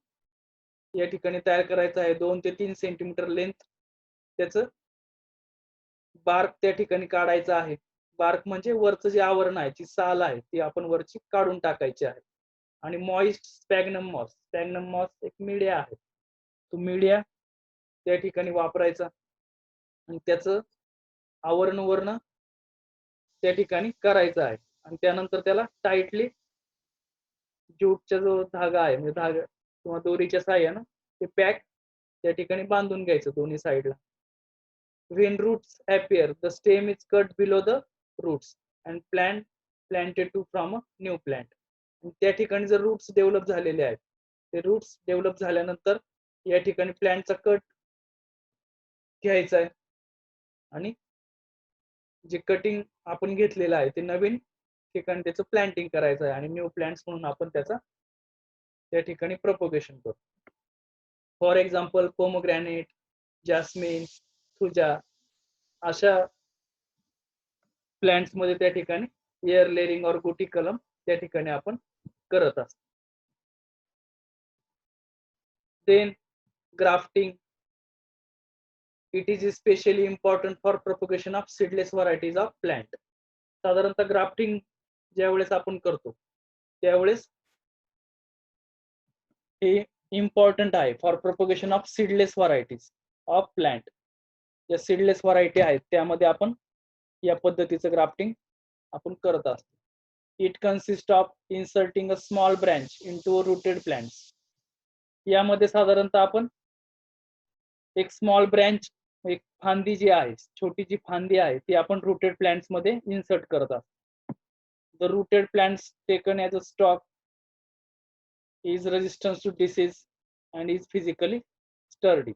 Speaker 1: या ठिकाणी तयार करायचं आहे. 2 ते 3 सेंटीमीटर लेंथ त्याचं बार्क त्या ठिकाणी काढायचं आहे. बार्क म्हणजे वरचं जे आवरण आहे, जी साल आहे ती आपण वरची काढून टाकायची आहे. आणि मॉइस्ट स्पॅग्नम मॉस एक मीडिया आहे, तो मीडिया त्या ठिकाणी वापरायचा आणि त्याचं आवरण वर्ण त्या ठिकाणी करायचं आहे आणि त्यानंतर त्याला टाइटली ज्यूटचा जो धागा आहे म्हणजे धागा किंवा दोरीच्या साहाय्यानं ते पॅक त्या ठिकाणी बांधून घ्यायचं दोन्ही साईडला. When roots appear, the stem is cut below the roots and planted to from a new plant. त्या ठिकाणी जर रूट्स डेव्हलप झालेले आहेत, ते रूट्स डेव्हलप झाल्यानंतर या ठिकाणी प्लांटचा कट घ्यायचा आहे आणि जे कटिंग आपण घेतलेलं आहे ते नवीन ठिकाणी त्याचं प्लांटिंग करायचं आहे आणि न्यू प्लांट्स म्हणून आपण त्याचा त्या ठिकाणी प्रोपोगेशन करतो. फॉर एक्झाम्पल पोमोग्रॅनेट, जास्मिन, तुझ्या अशा प्लांट्स मध्ये त्या ठिकाणी एअर लेअरिंग और गुटी कलम त्या ठिकाणी आपण करत असतो. Then grafting, it is specially important for propagation of seedless varieties of plant. साधारणतः ग्राफ्टिंग ज्यावेळेस आपण करतो त्यावेळेस हे इम्पॉर्टंट आहे for propagation of seedless varieties of plant. ज्या सीडलेस व्हरायटी आहेत त्यामध्ये आपण या पद्धतीचं ग्राफ्टिंग आपण करत असतो. It consist of inserting a small branch into rooted plants. यामध्ये साधारणतः आपण एक स्मॉल ब्रँच, एक फांदी जी आहे, छोटी जी फांदी आहे ती आपण रूटेड प्लांट्स मध्ये इन्सर्ट करत असतो. The rooted plants taken as a stock is resistance to disease and is physically sturdy.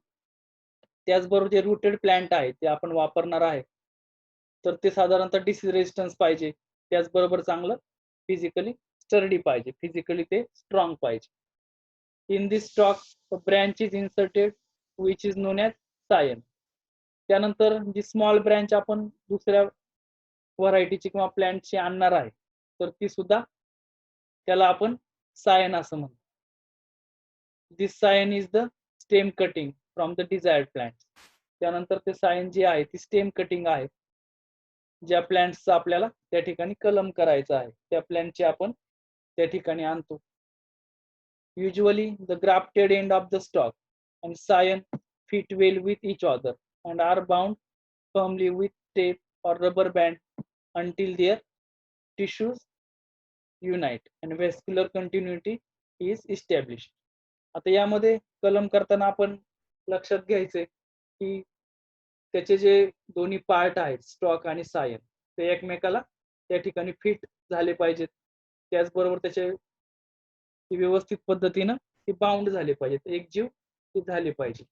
Speaker 1: त्याचबरोबर जे रूटेड प्लांट आहे ते आपण वापरणार आहे तर ते साधारणतः डिसीज रेजिस्टन्स पाहिजे, त्याचबरोबर चांगलं फिजिकली स्टर्डी पाहिजे, फिजिकली ते स्ट्रॉंग पाहिजे. In this stock branch is inserted which is known as scion. त्यानंतर जी स्मॉल ब्रँच आपण दुसऱ्या व्हरायटीची किंवा प्लांटची आणणार आहे तर ती सुद्धा त्याला आपण सायन असं म्हणतो. This scion is the stem cutting from the desired plant. त्यानंतर ते सायन जी आहे ती स्टेम कटिंग आहे, ज्या प्लांट्सचा आपल्याला त्या ठिकाणी कलम करायचा आहे त्या प्लांटची आपण त्या ठिकाणी आणतो. Usually the grafted end of the stalk and scion fit well with each other and are bound firmly with tape or rubber band until their tissues unite and vascular continuity is established. आता यामध्ये कलम करताना आपण लक्षात घ्यायचे की त्याचे जे दोन्ही पार्ट आहेत स्टॉक आणि सायन ते एकमेकाला त्या ठिकाणी फिट झाले पाहिजेत, त्याचबरोबर त्याचे व्यवस्थित पद्धतीनं ते बाउंड झाले पाहिजेत, एकजीव ते झाले पाहिजे.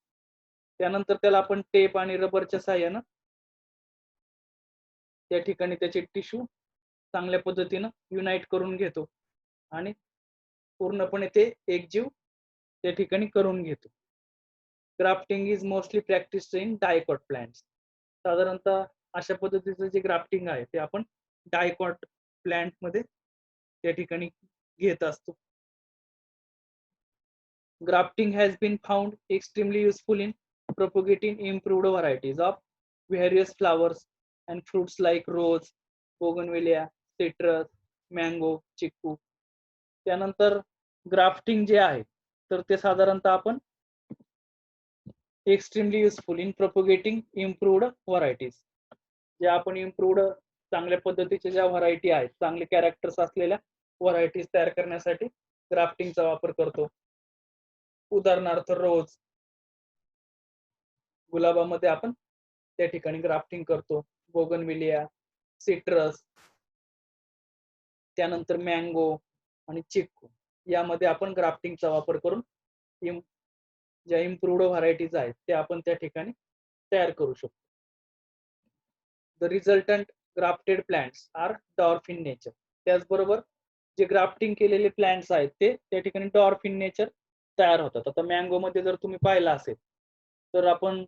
Speaker 1: त्यानंतर त्याला आपण टेप आणि रबरच्या साहाय्यानं त्या ठिकाणी त्याचे टिश्यू चांगल्या पद्धतीनं युनाइट करून घेतो आणि पूर्णपणे ते एकजीव त्या ठिकाणी करून घेतो. Grafting is mostly practised in dicot plants. साधारणतः अशा पद्धतीचं जे ग्राफ्टिंग आहे ते आपण डायकॉट प्लांट मध्ये त्या ठिकाणी घेत असतो. Grafting has been found extremely useful in propagating improved varieties of various flowers and fruits like rose, bougainvillea, citrus, mango, चिक्कू. त्यानंतर ग्राफ्टिंग जे आहे तर ते साधारणतः आपण extremely useful in propagating improved varieties. जे आपण इम्प्रूव्ड चांगल्या पद्धतीचे ज्या व्हरायटी आहेत, चांगले कॅरेक्टर्स असलेल्या व्हरायटीज तयार करण्यासाठी ग्राफ्टिंगचा वापर करतो. उदाहरणार्थ रोज, गुलाबामध्ये आपण त्या ठिकाणी ग्राफ्टिंग करतो. बोगनविलिया, सिट्रस, त्यानंतर मँगो आणि चिक्कू यामध्ये आपण ग्राफ्टिंगचा वापर करून ज्या इम्प्रूव्ड व्हरायटीज आहेत त्या आपण त्या ठिकाणी तयार करू शकतो. The resultant grafted plants are dwarf in nature. त्याचबरोबर जे ग्राफ्टिंग केलेले प्लांट्स आहेत ते त्या ठिकाणी डॉर्फ इन नेचर तयार होतात. आता मँगो मध्ये जर तुम्ही पाहिला असेल तर आपण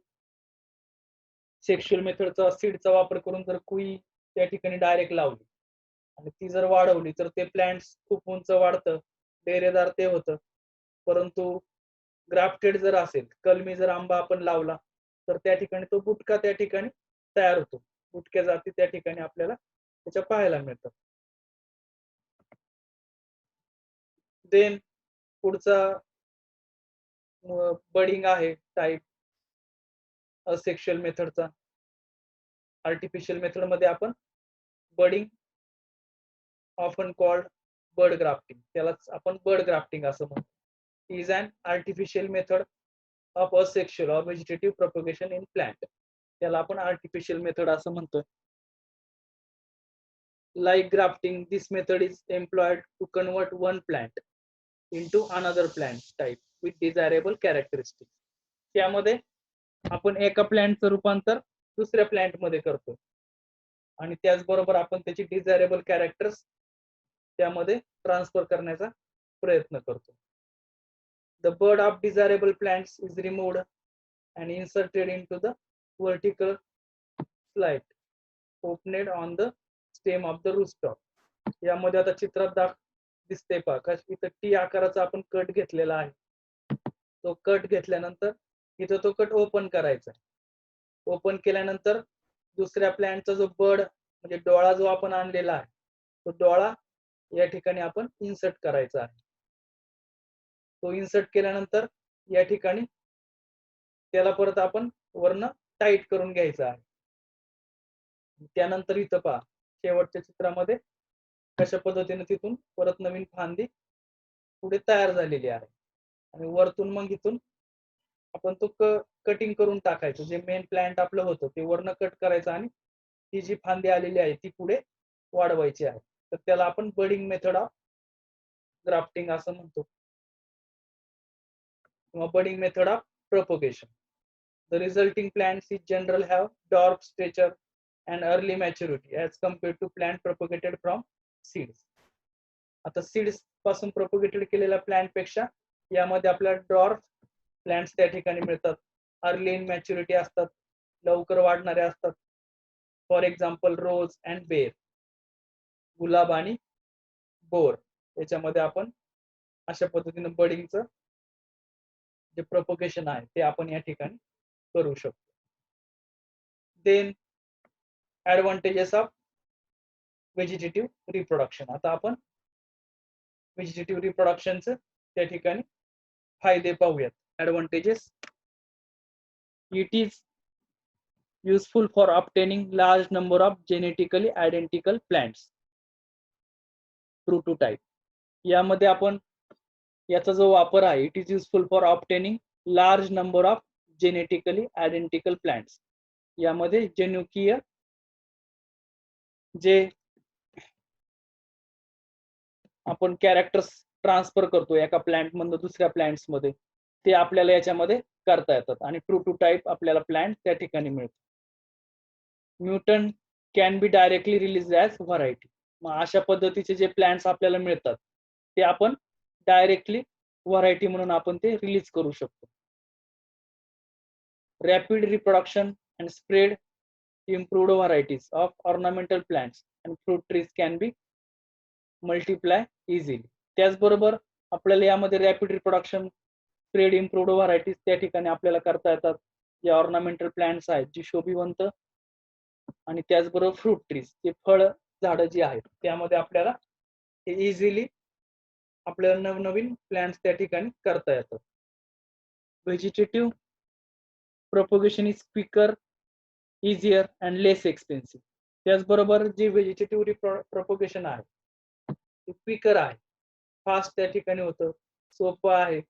Speaker 1: सेक्शुअल मेथडचा सीडचा वापर करून जर कुई त्या ठिकाणी डायरेक्ट लावली आणि ती जर वाढवली तर ते प्लांट्स खूप उंच वाढतं, डेरेदार ते होतं. परंतु ग्राफ्टेड जर असेल, कलमी जर आंबा आपण लावला तर त्या ठिकाणी तो बुटका त्या ठिकाणी तयार होतो. बुटक्या जाती त्या ठिकाणी आपल्याला त्याच्या पाहायला मिळतात. देन पुढचा बडिंग आहे टाइप असेक्शुअल मेथडचा. आर्टिफिशियल मेथड मध्ये आपण budding often called bud grafting, त्यालाच आपण बर्ड ग्राफ्टिंग असं म्हणतो. Is an artificial method of asexual or vegetative propagation in plant. त्याला आपण आर्टिफिशियल मेथड असं म्हणतो. Like grafting, this method is employed to convert one plant into another plant type with desirable characteristics. त्यामध्ये आपण एका प्लांटचं रूपांतर दुसऱ्या प्लांट मध्ये करतो आणि त्याचबरोबर आपण त्याची डिझायरेबल कॅरेक्टर्स त्यामध्ये ट्रान्सफर करण्याचा प्रयत्न करतो. The bud of desirable plants is removed and inserted into the vertical slit opened on the stem of the rootstock. यामध्ये आता चित्रात दिसते पहा, इथं टी आकाराचा आपण कट घेतलेला आहे. तो कट घेतल्यानंतर इथं तो कट ओपन करायचा. ओपन केल्यानंतर दुसऱ्या प्लांटचा जो बड म्हणजे डोळा जो आपण आणलेला आहे तो डोळा या ठिकाणी आपण इन्सर्ट करायचा आहे. तो इन्सर्ट केल्यानंतर या ठिकाणी त्याला परत आपण वरनं टाईट करून घ्यायचं आहे. त्यानंतर इथं पहा शेवटच्या चित्रामध्ये कशा पद्धतीने तिथून परत नवीन फांदी पुढे तयार झालेली आहे आणि वरतून मग इथून आपण तो कटिंग करून टाकायचं. जे मेन प्लांट आपलं होतं ते वरनं कट करायचं आणि ती जी फांदी आलेली आहे ती पुढे वाढवायची आहे. तर त्याला आपण बडिंग मेथड ऑफ ग्राफ्टिंग असं म्हणतो किंवा budding method of propagation. The resulting plants in general have dwarf stature and early maturity as compared to plant propagated from seeds. आता सीड्स पासून प्रोपगेटेड केलेल्या प्लांट पेक्षा यामध्ये आपल्याला डॉर्फ प्लांट्स त्या ठिकाणी मिळतात. अर्ली इन मॅच्युरिटी असतात, लवकर वाढणारे असतात. फॉर एक्झाम्पल रोज अँड बेर, गुलाब आणि बोर. याच्यामध्ये आपण अशा पद्धतीने बडिंगचं जे प्रोपगेशन आहे ते आपण या ठिकाणी करू शकतो. Then advantages of vegetative reproduction. आता आपण व्हेजिटेटिव्ह रिप्रोडक्शनचे त्या ठिकाणी फायदे पाहूयात. Advantages. It is useful for obtaining large number of genetically identical plants true to type. यामध्ये आपण याचा जो वापर आहे it is useful for obtaining large number of genetically identical plants. यामध्ये जनुकीय जे आपण कॅरेक्टर्स ट्रान्सफर करतो एका प्लांट मधून दुसऱ्या प्लांट्स मध्ये ते आपल्याला याच्यामध्ये करता येतात आणि ट्रू टू टाईप आपल्याला प्लांट त्या ठिकाणी मिळतो. Mutant can be directly release as variety. मग अशा पद्धतीचे जे प्लांट्स आपल्याला मिळतात ते आपण डायरेक्टली व्हरायटी म्हणून आपण ते रिलीज करू शकतो. Rapid reproduction and spread improved varieties of ornamental plants and fruit trees can be multiply easily. त्याचबरोबर आपल्याला यामध्ये rapid reproduction, spread improved varieties त्या ठिकाणी आपल्याला करता येतात. जे ऑर्नामेंटल प्लांट्स आहेत जी शोभिवंत आणि त्याचबरोबर फ्रूट ट्रीज जे फळ झाडं जी आहेत त्यामध्ये आपल्याला इझिली आपल्याला नवनवीन प्लांट्स त्या ठिकाणी करता येतात. Vegetative propagation is quicker, easier and less expensive. त्याचबरोबर जे व्हेजिटेटिव्ह प्रोपगेशन आहे ते क्विकर आहे, फास्ट त्या ठिकाणी होतं, सोपं आहे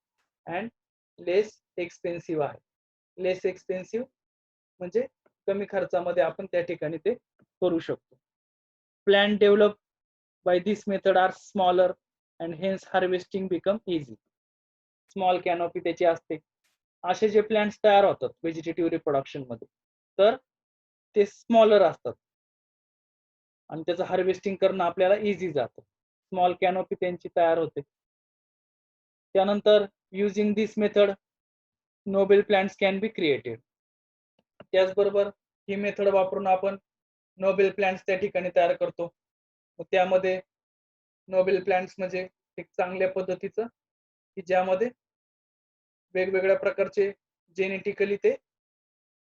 Speaker 1: अँड लेस एक्सपेन्सिव्ह आहे. लेस एक्सपेन्सिव्ह म्हणजे कमी खर्चामध्ये आपण त्या ठिकाणी ते करू शकतो. Plant develop by this method are smaller and hence harvesting become easy. Small canopy त्याची असते. असे जे प्लांट्स तयार होतात व्हेजिटेटिव्ह रिप्रोडक्शन मध्ये तर ते स्मॉलर असतात आणि त्याचं हार्वेस्टिंग करणं आपल्याला इझी जातं. स्मॉल कॅनोपी त्यांची तयार होते. त्यानंतर using this method Nobel plants can be created. त्याचबरोबर ही मेथड वापरून आपण नोबेल प्लांट्स त्या ठिकाणी तयार करतो. त्यामध्ये नोबेल प्लांट्स म्हणजे एक चांगल्या पद्धतीचं की ज्यामध्ये वेगवेगळ्या प्रकारचे जेनेटिकली ते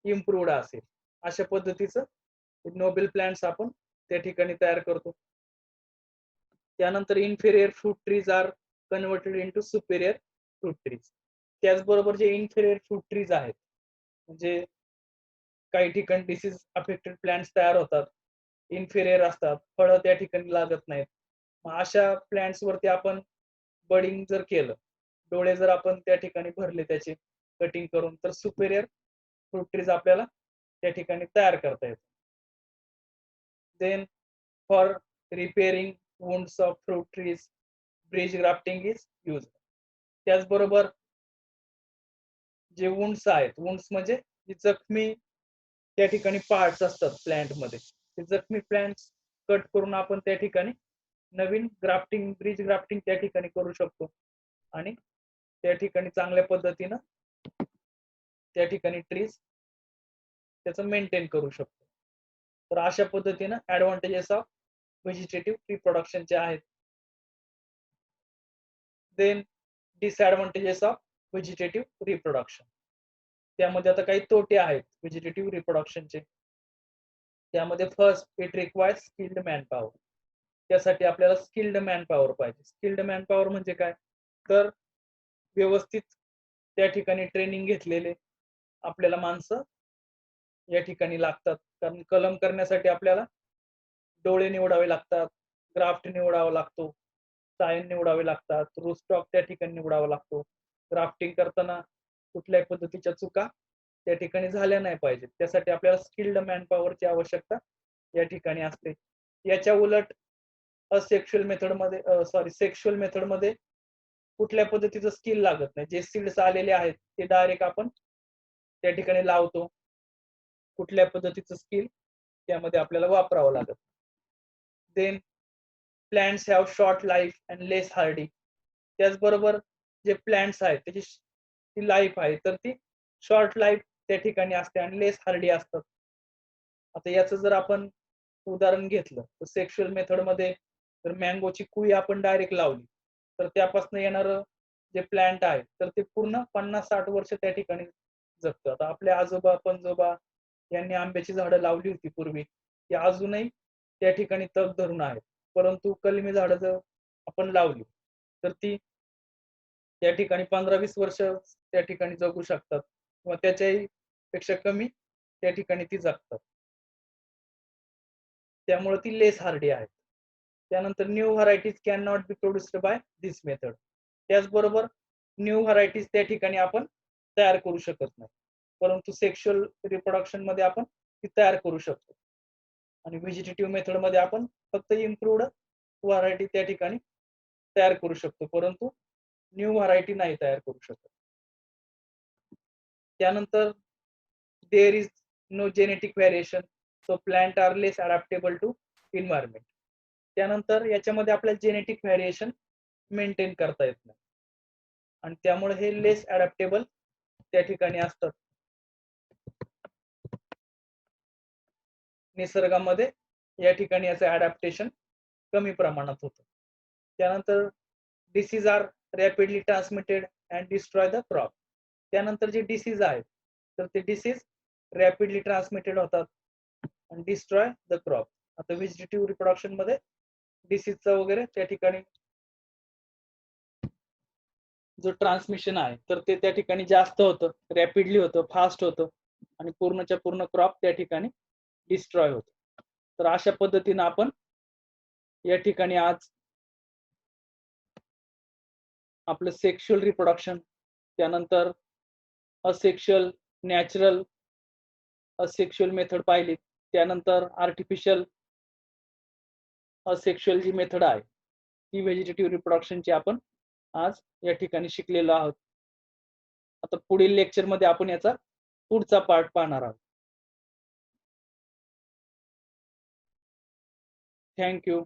Speaker 1: इम्प्रूव्ड असेल अशा पद्धतीचं नोबेल प्लांट्स आपण त्या ठिकाणी तयार करतो. त्यानंतर inferior fruit trees are converted into superior fruit trees. त्याचबरोबर जे इन्फेरियर फ्रूट ट्रीज आहेत म्हणजे काही ठिकाणी डिसीज अफेक्टेड प्लांट्स तयार होतात, इन्फेरियर असतात, फळं त्या ठिकाणी लागत नाहीत. मग अशा प्लांट्स वरती आपण बडिंग जर केलं, डोळे जर आपण त्या ठिकाणी भरले त्याचे कटिंग करून तर सुपेरियर फ्रूट ट्रीज आपल्याला त्या ठिकाणी तयार करता येतात. Then for repairing wounds of fruit trees bridge grafting is use. त्याचबरोबर जे वुंड्स आहेत, वुंड्स म्हणजे जी जखमी त्या ठिकाणी पार्ट्स असतात प्लांट मध्ये, ते जखमी प्लांट्स कट करून आपण त्या ठिकाणी नवीन ग्राफ्टिंग, ब्रिज ग्राफ्टिंग त्या ठिकाणी करू शकतो आणि त्या ठिकाणी चांगल्या पद्धतीनं त्या ठिकाणी ट्रीज त्याचं मेंटेन करू शकतो. तर अशा पद्धतीनं ऍडव्हान्टेजेस ऑफ व्हेजिटेटिव्ह रिप्रोडक्शनचे आहेत. Then disadvantages of vegetative reproduction. त्यामध्ये आता काही तोटे आहेत व्हेजिटेटिव्ह रिप्रोडक्शनचे. त्यामध्ये first it requires skilled manpower. त्यासाठी आपल्याला स्किल्ड मॅनपॉवर पाहिजे. स्किल्ड मॅनपॉवर म्हणजे काय तर व्यवस्थित त्या ठिकाणी ट्रेनिंग घेतलेले आपल्याला माणसं या ठिकाणी लागतात, कारण कलम करण्यासाठी आपल्याला डोळे निवडावे लागतात, ग्राफ्ट निवडावा लागतो, सायन निवडावे लागतात, रूटस्टॉक त्या ठिकाणी निवडावा लागतो. ग्राफ्टिंग करताना कुठल्याही पद्धतीच्या चुका त्या ठिकाणी झाल्या नाही पाहिजेत. त्यासाठी आपल्याला स्किल्ड मॅनपॉवरची आवश्यकता या ठिकाणी असते. याच्या उलट असेक्शुअल मेथडमध्ये सेक्शुअल मेथडमध्ये कुठल्या पद्धतीचं स्किल लागत नाही. जे सीड्स आलेले आहेत ते डायरेक्ट आपण त्या ठिकाणी लावतो. कुठल्या पद्धतीचं स्किल त्यामध्ये आपल्याला वापरावं लागत. Then plants have short life and less hardy. त्याचबरोबर जे प्लांट्स आहेत त्याची ती लाईफ आहे तर ती शॉर्ट लाईफ त्या ठिकाणी असते आणि लेस हार्डी असतात. आता याचं जर आपण उदाहरण घेतलं तर सेक्शुअल मेथडमध्ये जर मँगोची कुळी आपण डायरेक्ट लावली तर त्यापासून येणारं जे प्लांट आहे तर ते पूर्ण 50-60 वर्ष त्या ठिकाणी जगतं. आता आपले आजोबा पणजोबा यांनी आंब्याची झाडं लावली होती पूर्वी, ती अजूनही त्या ठिकाणी तग धरून आहेत. परंतु कलमी झाडं जर आपण लावली तर ती त्या ठिकाणी 15-20 वर्ष त्या ठिकाणी जगू शकतात किंवा त्याच्याही पेक्षा कमी त्या ठिकाणी ती जगतात. त्यामुळे ती लेस हार्डी आहेत. त्यानंतर new varieties can not be produced by this method. त्याचबरोबर न्यू व्हरायटीज त्या ठिकाणी आपण तयार करू शकत नाही, परंतु सेक्शुअल रिप्रोडक्शन मध्ये आपण ती तयार करू शकतो. आणि व्हेजिटेटिव्ह मेथड मध्ये आपण फक्त इम्प्रूव्ड व्हरायटी त्या ठिकाणी तयार करू शकतो, परंतु न्यू व्हरायटी नाही तयार करू शकत. त्यानंतर there is no genetic variation, so plant are less adaptable to environment. त्यानंतर याच्यामध्ये आपल्याला जेनेटिक व्हेरिएशन मेंटेन करता येत नाही आणि त्यामुळे हे लेस अडॅप्टेबल त्या ठिकाणी असतात. निसर्गामध्ये या ठिकाणी याचं अडॅप्टेशन कमी प्रमाणात होतं. त्यानंतर disease are rapidly transmitted and destroy the crop. त्यानंतर जे डिसीज आहेत तर ते डिसीज रॅपिडली ट्रान्समिटेड होतात आणि डिस्ट्रॉय द क्रॉप. आता व्हेजिटेटिव्ह रिप्रोडक्शन मध्ये डिसीजचा वगैरे त्या ठिकाणी जो ट्रान्समिशन आहे तर ते त्या ठिकाणी जास्त होतं, रॅपिडली होतं, फास्ट होतं आणि पूर्णच्या पूर्ण क्रॉप त्या ठिकाणी डिस्ट्रॉय होतो. तर अशा पद्धतीने आपण या ठिकाणी आज आपलं सेक्शुअल रिप्रोडक्शन, त्यानंतर असेक्शुअल, नॅचरल, असेक्शुअल मेथड पाहिली. त्यानंतर आर्टिफिशियल असेक्शुअल जी मेथड आहे ती व्हेजिटेटिव्ह रिप्रोडक्शनची आपण आज या ठिकाणी शिकलेलो आहोत. आता पुढील लेक्चर मध्ये आपण याचा पुढचा पार्ट पाहणार आहोत. थँक्यू.